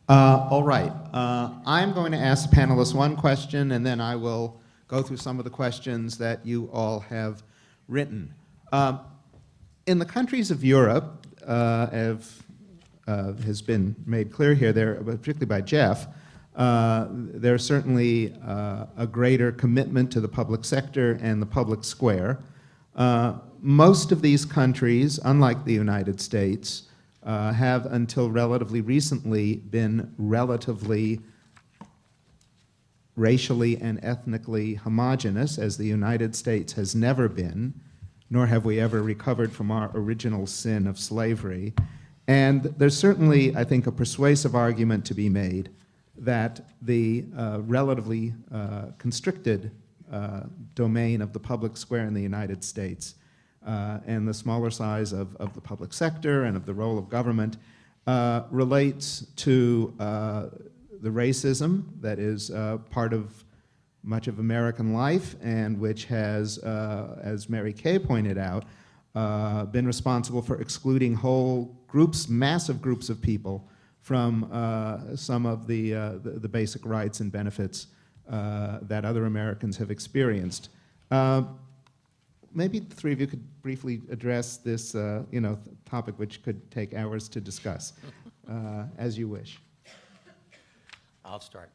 All right. I'm going to ask the panelists one question, and then I will go through some of the questions that you all have written. In the countries of Europe, has been made clear here, there, particularly by Jeff, there's certainly a greater commitment to the public sector and the public square. Most of these countries, unlike the United States, have until relatively recently been relatively racially and ethnically homogenous, as the United States has never been, nor have we ever recovered from our original sin of slavery. And there's certainly, I think, a persuasive argument to be made that the relatively constricted domain of the public square in the United States and the smaller size of the public sector and of the role of government relates to the racism that is part of much of American life and which has, as Mary Kay pointed out, been responsible for excluding whole groups, massive groups of people from some of the basic rights and benefits that other Americans have experienced. Maybe the three of you could briefly address this topic, which could take hours to discuss, as you wish. I'll start.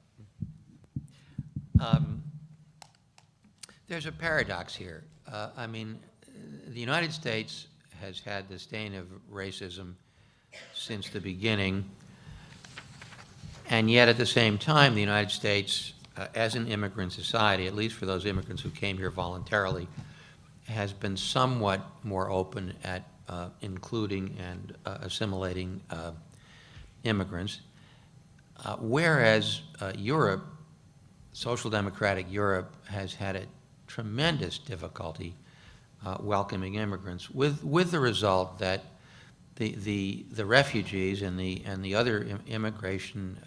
There's a paradox here. The United States has had the stain of racism since the beginning, and yet at the same time, the United States, as an immigrant society, at least for those immigrants who came here voluntarily, has been somewhat more open at including and assimilating immigrants, whereas Europe, social democratic Europe, has had a tremendous difficulty welcoming immigrants, with the result that the refugees and the other immigration,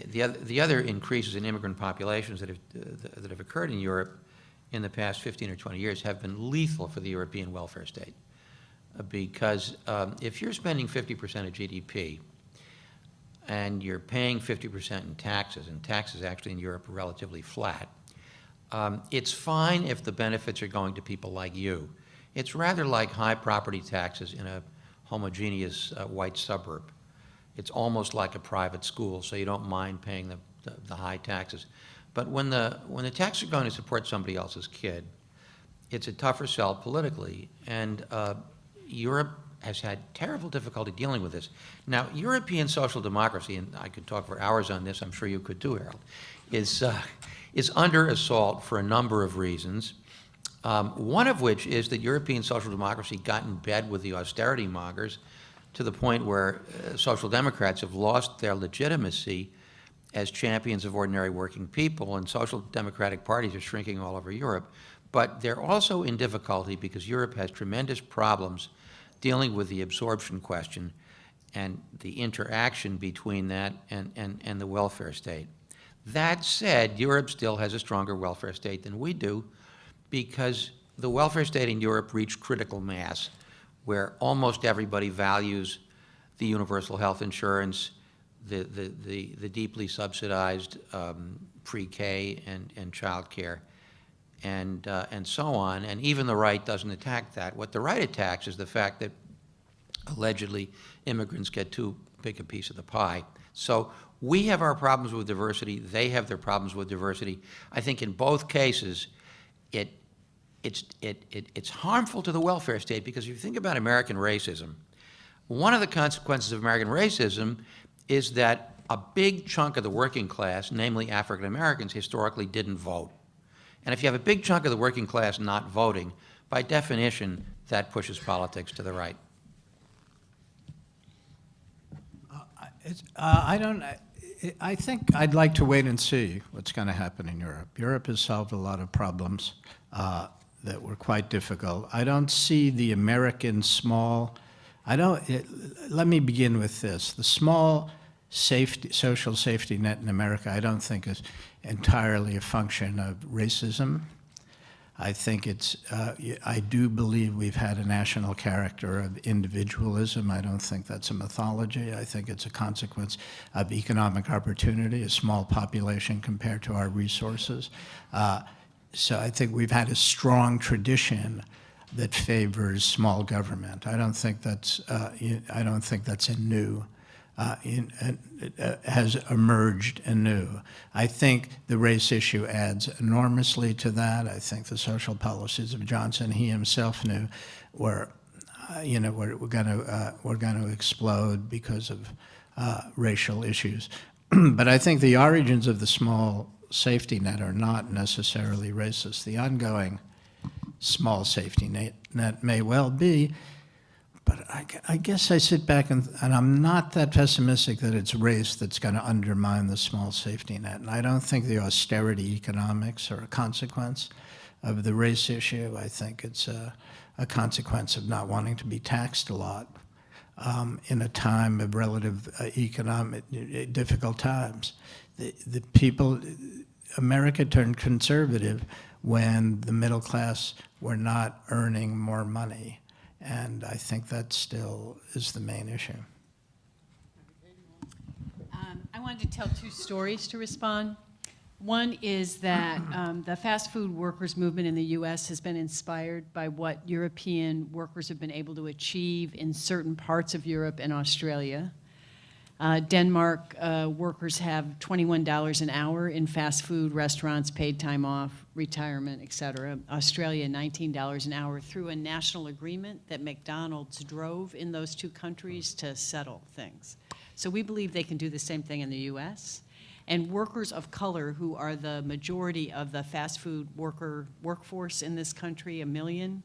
the other increases in immigrant populations that have occurred in Europe in the past 15 or 20 years have been lethal for the European welfare state. Because if you're spending 50% of GDP and you're paying 50% in taxes, and taxes actually in Europe are relatively flat, it's fine if the benefits are going to people like you. It's rather like high property taxes in a homogeneous white suburb. It's almost like a private school, so you don't mind paying the high taxes. But when the taxes are going to support somebody else's kid, it's a tougher sell politically. And Europe has had terrible difficulty dealing with this. Now, European social democracy, and I could talk for hours on this, I'm sure you could too, Harold, is under assault for a number of reasons. One of which is that European social democracy got in bed with the austerity mongers to the point where social democrats have lost their legitimacy as champions of ordinary working people, and social democratic parties are shrinking all over Europe. But they're also in difficulty because Europe has tremendous problems dealing with the absorption question and the interaction between that and the welfare state. That said, Europe still has a stronger welfare state than we do, because the welfare state in Europe reached critical mass, where almost everybody values the universal health insurance, the deeply subsidized pre-K and child care, and so on. And even the right doesn't attack that. What the right attacks is the fact that allegedly immigrants get too big a piece of the pie. So we have our problems with diversity. They have their problems with diversity. I think in both cases, it's harmful to the welfare state, because if you think about American racism, one of the consequences of American racism is that a big chunk of the working class, namely African Americans, historically didn't vote. And if you have a big chunk of the working class not voting, by definition, that pushes politics to the right. I think I'd like to wait and see what's going to happen in Europe. Europe has solved a lot of problems that were quite difficult. I don't see the American small, let me begin with this. The small social safety net in America, I don't think is entirely a function of racism. I think I do believe we've had a national character of individualism. I don't think that's a mythology. I think it's a consequence of economic opportunity, a small population compared to our resources. So I think we've had a strong tradition that favors small government. I don't think that's a new. Has emerged anew. I think the race issue adds enormously to that. I think the social policies of Johnson, he himself knew, were going to explode because of racial issues. But I think the origins of the small safety net are not necessarily racist. The ongoing small safety net may well be. But I guess I sit back and I'm not that pessimistic that it's race that's going to undermine the small safety net. And I don't think the austerity economics are a consequence of the race issue. I think it's a consequence of not wanting to be taxed a lot in a time of relative economic difficult times. The people, America turned conservative when the middle class were not earning more money. And I think that still is the main issue. I wanted to tell two stories to respond. One is that the fast food workers movement in the U.S. has been inspired by what European workers have been able to achieve in certain parts of Europe and Australia. Denmark workers have $21 an hour in fast food restaurants, paid time off, retirement, et cetera. Australia, $19 an hour through a national agreement that McDonald's drove in those two countries to settle things. So we believe they can do the same thing in the U.S. And workers of color, who are the majority of the fast food workforce in this country, 1 million,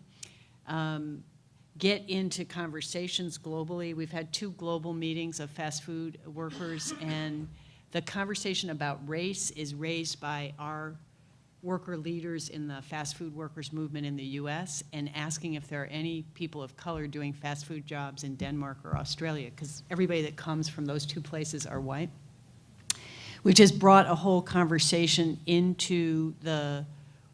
get into conversations globally. We've had 2 global meetings of fast food workers, and the conversation about race is raised by our worker leaders in the fast food workers movement in the US, and asking if there are any people of color doing fast food jobs in Denmark or Australia, because everybody that comes from those 2 places are white, which has brought a whole conversation into the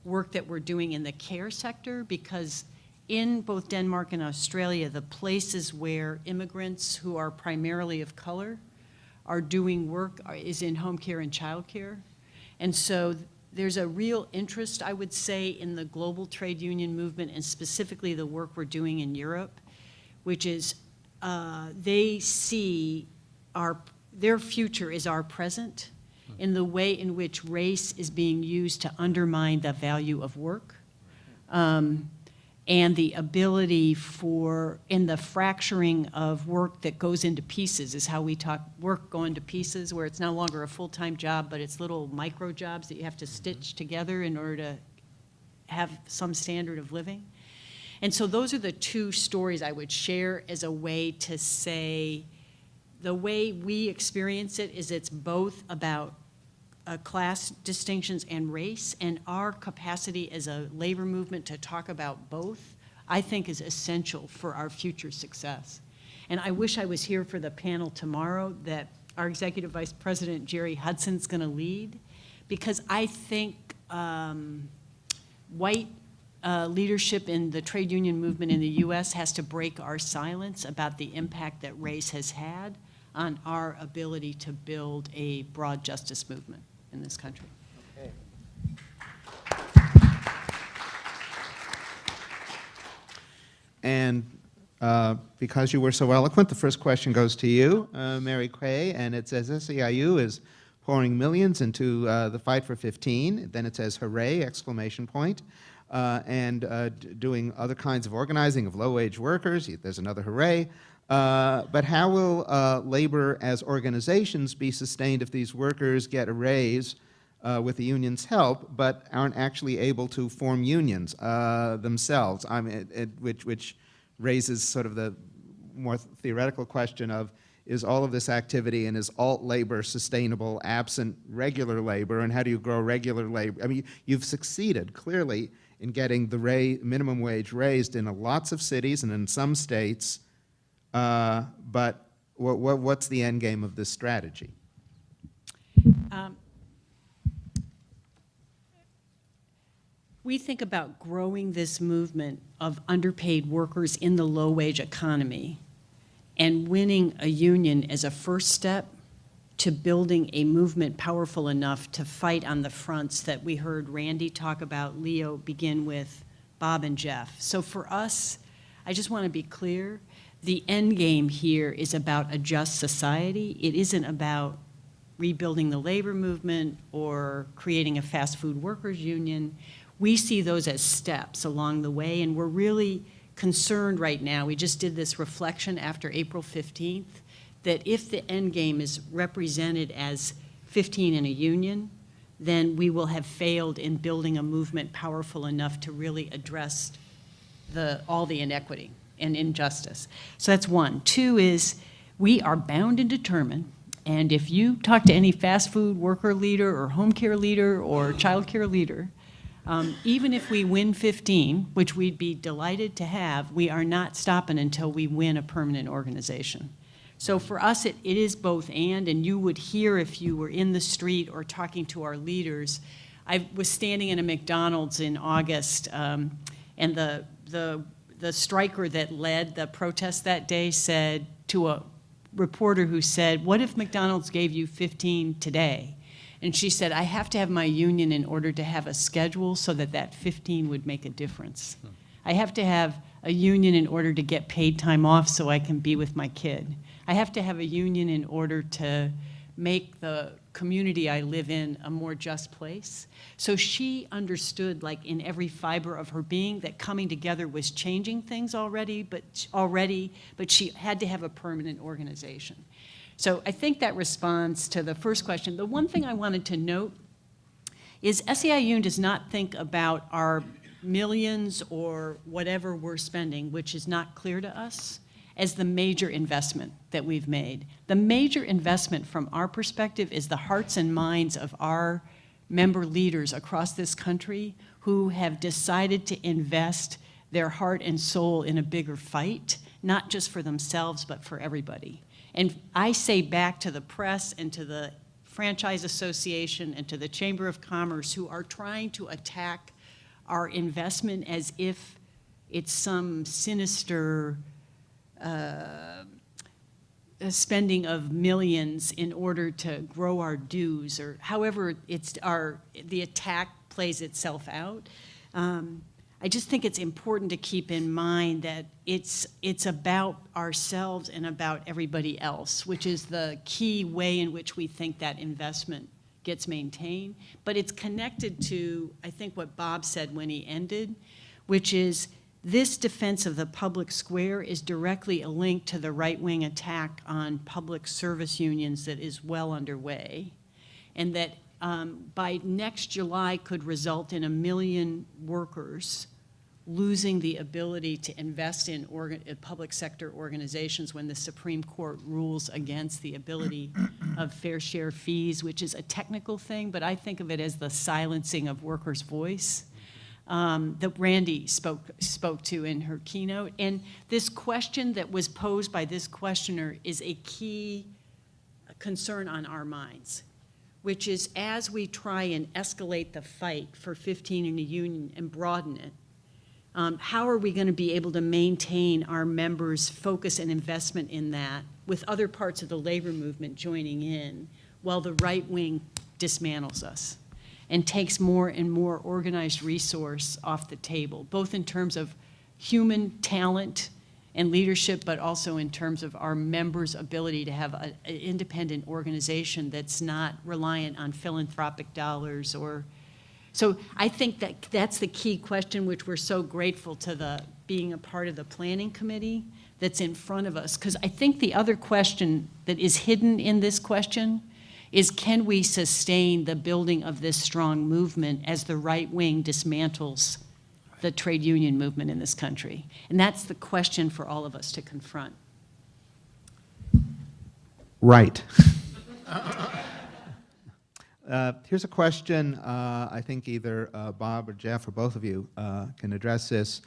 work that we're doing in the care sector, because in both Denmark and Australia, the places where immigrants who are primarily of color are doing work is in home care and child care. And so there's a real interest, I would say, in the global trade union movement, and specifically the work we're doing in Europe, which is they see their future is our present in the way in which race is being used to undermine the value of work. And the ability in the fracturing of work that goes into pieces is how we talk work going to pieces, where it's no longer a full-time job, but it's little micro jobs that you have to stitch together in order to have some standard of living. And so those are the 2 stories I would share as a way to say the way we experience it is it's both about class distinctions and race, and our capacity as a labor movement to talk about both, I think, is essential for our future success. And I wish I was here for the panel tomorrow that our Executive Vice President, Jerry Hudson's going to lead, because I think white leadership in the trade union movement in the U.S. has to break our silence about the impact that race has had on our ability to build a broad justice movement in this country. Okay. And because you were so eloquent, the first question goes to you, Mary Quay, and it says SEIU is pouring millions into the fight for 15. Then it says hooray, exclamation point, and doing other kinds of organizing of low-wage workers. There's another hooray. But how will labor as organizations be sustained if these workers get a raise with the union's help, but aren't actually able to form unions themselves? Which raises sort of the more theoretical question of, is all of this activity and is alt labor sustainable absent regular labor, and how do you grow regular labor? I mean, you've succeeded clearly in getting the minimum wage raised in lots of cities and in some states, but what's the end game of this strategy? we think about growing this movement of underpaid workers in the low-wage economy and winning a union as a first step to building a movement powerful enough to fight on the fronts that we heard Randy talk about, Leo begin with, Bob and Jeff. So for us, I just want to be clear, the end game here is about a just society. It isn't about rebuilding the labor movement or creating a fast food workers union. We see those as steps along the way, and we're really concerned right now. We just did this reflection after April 15th, that if the end game is represented as 15 in a union, then we will have failed in building a movement powerful enough to really address all the inequity and injustice. So that's one. Two is we are bound and determined, and if you talk to any fast food worker leader or home care leader or child care leader, even if we win 15, which we'd be delighted to have, we are not stopping until we win a permanent organization. So for us, it is both and you would hear if you were in the street or talking to our leaders. I was standing in a McDonald's in August, and the striker that led the protest that day said to a reporter who said, "What if McDonald's gave you 15 today?" And she said, "I have to have my union in order to have a schedule so that that 15 would make a difference. I have to have a union in order to get paid time off so I can be with my kid. I have to have a union in order to make the community I live in a more just place." So she understood, like in every fiber of her being, that coming together was changing things already, but she had to have a permanent organization. So I think that responds to the first question. The one thing I wanted to note is SEIU does not think about our millions or whatever we're spending, which is not clear to us, as the major investment that we've made. The major investment from our perspective is the hearts and minds of our member leaders across this country who have decided to invest their heart and soul in a bigger fight, not just for themselves, but for everybody. And I say back to the press and to the Franchise Association and to the Chamber of Commerce, who are trying to attack our investment as if it's some sinister spending of millions in order to grow our dues, or however the attack plays itself out. I just think it's important to keep in mind that it's about ourselves and about everybody else, which is the key way in which we think that investment gets maintained. But it's connected to, I think, what Bob said when he ended, which is this defense of the public square is directly a link to the right-wing attack on public service unions that is well underway, and that by next July could result in 1 million workers losing the ability to invest in public sector organizations when the Supreme Court rules against the ability of fair share fees, which is a technical thing, but I think of it as the silencing of workers' voice that Randy spoke to in her keynote. And this question that was posed by this questioner is a key concern on our minds, which is as we try and escalate the fight for 15 in a union and broaden it, how are we going to be able to maintain our members' focus and investment in that with other parts of the labor movement joining in while the right wing dismantles us and takes more and more organized resource off the table, both in terms of human talent and leadership, but also in terms of our members' ability to have an independent organization that's not reliant on philanthropic dollars or. So I think that that's the key question, which we're so grateful to being a part of the planning committee that's in front of us. Because I think the other question that is hidden in this question is, can we sustain the building of this strong movement as the right wing dismantles the trade union movement in this country? And that's the question for all of us to confront. Right. Here's a question I think either Bob or Jeff or both of you can address this.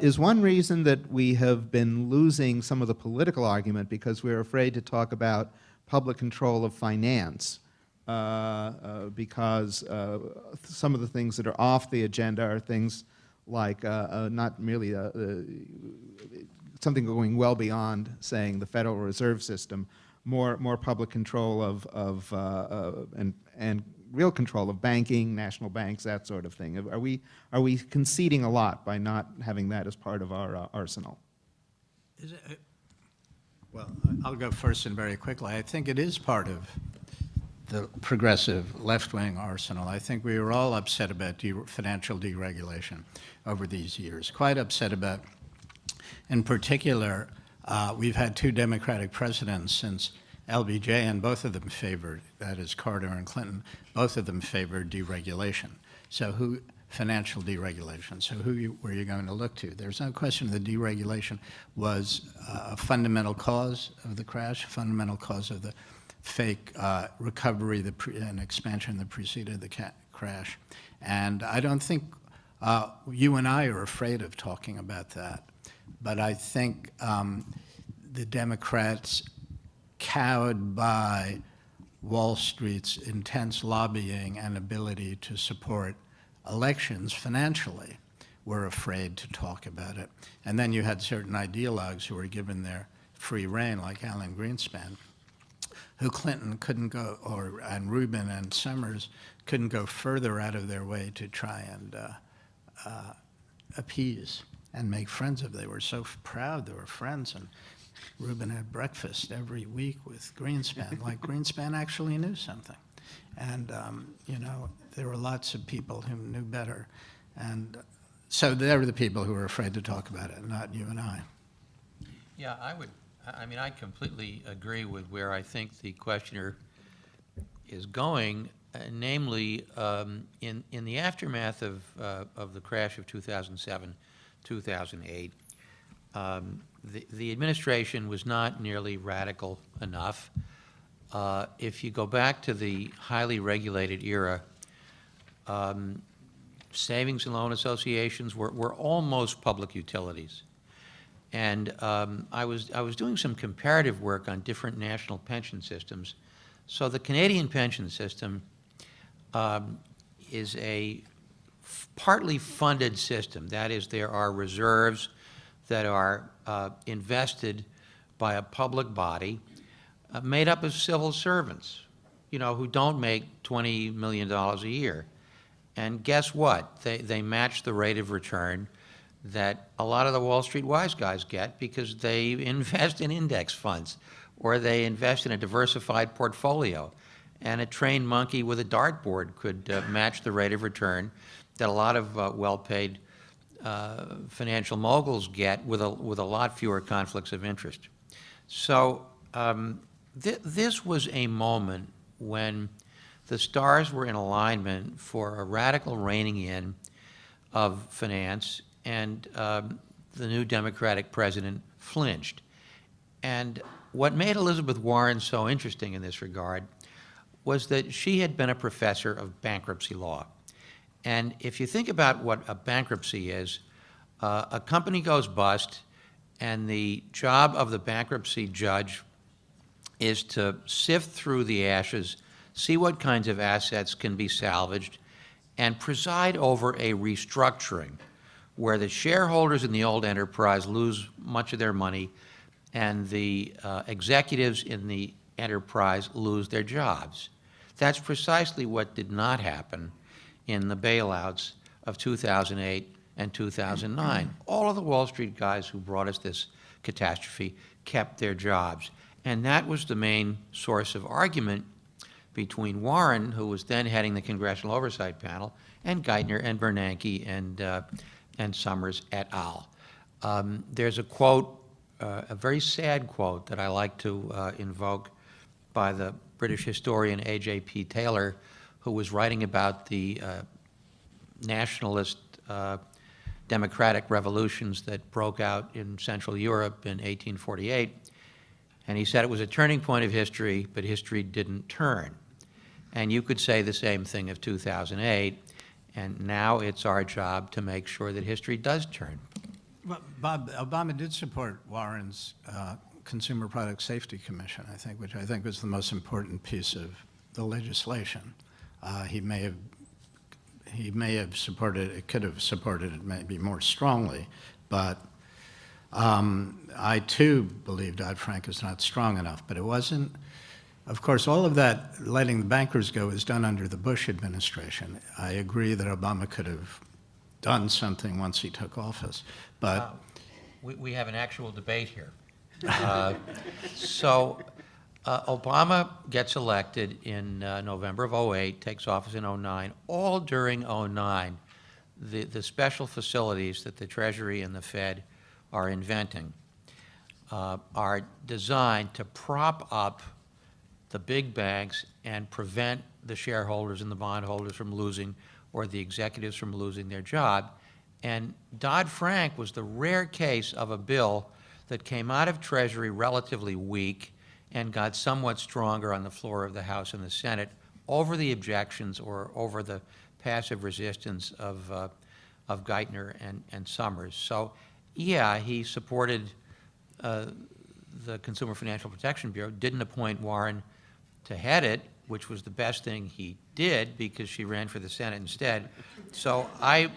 Is one reason that we have been losing some of the political argument because we're afraid to talk about public control of finance because some of the things that are off the agenda are things like not merely something going well beyond saying the Federal Reserve System, more public control and real control of banking, national banks, that sort of thing. Are we conceding a lot by not having that as part of our arsenal? Well, I'll go first and very quickly. I think it is part of the progressive left-wing arsenal. I think we were all upset about financial deregulation over these years, quite upset about, in particular, we've had two Democratic presidents since LBJ, and both of them favored, that is Carter and Clinton, both of them favored deregulation. So financial deregulation. So were you going to look to? There's no question that deregulation was a fundamental cause of the crash, a fundamental cause of the fake recovery and expansion that preceded the crash. And I don't think you and I are afraid of talking about that. But I think the Democrats, cowed by Wall Street's intense lobbying and ability to support elections financially, were afraid to talk about it. And then you had certain ideologues who were given their free rein, like Alan Greenspan, who Clinton couldn't go, and Rubin and Summers couldn't go further out of their way to try and appease and make friends of. They were so proud they were friends, and Rubin had breakfast every week with Greenspan, like Greenspan actually knew something. And, you know, there were lots of people who knew better. And so they were the people who were afraid to talk about it, not you and I. Yeah, I mean, I completely agree with where I think the questioner is going, namely, in the aftermath of the crash of 2007, 2008, the administration was not nearly radical enough. If you go back to the highly regulated era, savings and loan associations were almost public utilities. And I was doing some comparative work on different national pension systems. So the Canadian pension system is a partly funded system. That is, there are reserves that are invested by a public body made up of civil servants, you know, who don't make $20 million a year. And guess what? They match the rate of return that a lot of the Wall Street wise guys get because they invest in index funds or they invest in a diversified portfolio. And a trained monkey with a dartboard could match the rate of return that a lot of well-paid financial moguls get with a lot fewer conflicts of interest. So this was a moment when the stars were in alignment for a radical reining in of finance, and the new Democratic president flinched. And what made Elizabeth Warren so interesting in this regard was that she had been a professor of bankruptcy law. And if you think about what a bankruptcy is, a company goes bust, and the job of the bankruptcy judge is to sift through the ashes, see what kinds of assets can be salvaged, and preside over a restructuring where the shareholders in the old enterprise lose much of their money and the executives in the enterprise lose their jobs. That's precisely what did not happen in the bailouts of 2008 and 2009. All of the Wall Street guys who brought us this catastrophe kept their jobs. And that was the main source of argument between Warren, who was then heading the Congressional Oversight Panel, and Geithner and Bernanke and Summers et al. There's a quote, a very sad quote that I like to invoke by the British historian A.J.P. Taylor, who was writing about the nationalist democratic revolutions that broke out in Central Europe in 1848. And he said it was a turning point of history, but history didn't turn. And you could say the same thing of 2008, and now it's our job to make sure that history does turn. Well, Bob, Obama did support Warren's Consumer Product Safety Commission, I think, which I think was the most important piece of the legislation. He may have supported it, could have supported it maybe more strongly, but I too believe Dodd-Frank is not strong enough. But it wasn't. Of course, all of that letting the bankers go was done under the Bush administration. I agree that Obama could have done something once he took office, but We have an actual debate here. Obama gets elected in November of '08, takes office in '09. All during '09, the special facilities that the Treasury and the Fed are inventing are designed to prop up the big banks and prevent the shareholders and the bondholders from losing, or the executives from losing their job. And Dodd-Frank was the rare case of a bill that came out of Treasury relatively weak and got somewhat stronger on the floor of the House and the Senate over the objections or over the passive resistance of Geithner and Summers. So, yeah, he supported the Consumer Financial Protection Bureau, didn't appoint Warren to head it, which was the best thing he did because she ran for the Senate instead. So I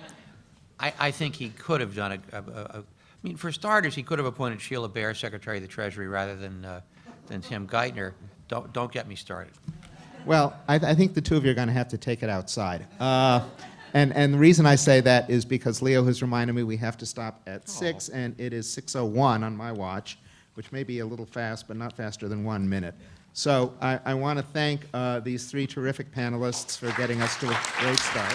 think he could have done I mean, for starters, he could have appointed Sheila Bair Secretary of the Treasury rather than Tim Geithner. Don't get me started. Well, I think the two of you are going to have to take it outside. And the reason I say that is because Leo has reminded me we have to stop at 6, and it is 6:01 on my watch, which may be a little fast, but not faster than 1 minute. So I want to thank these three terrific panelists for getting us to a great start.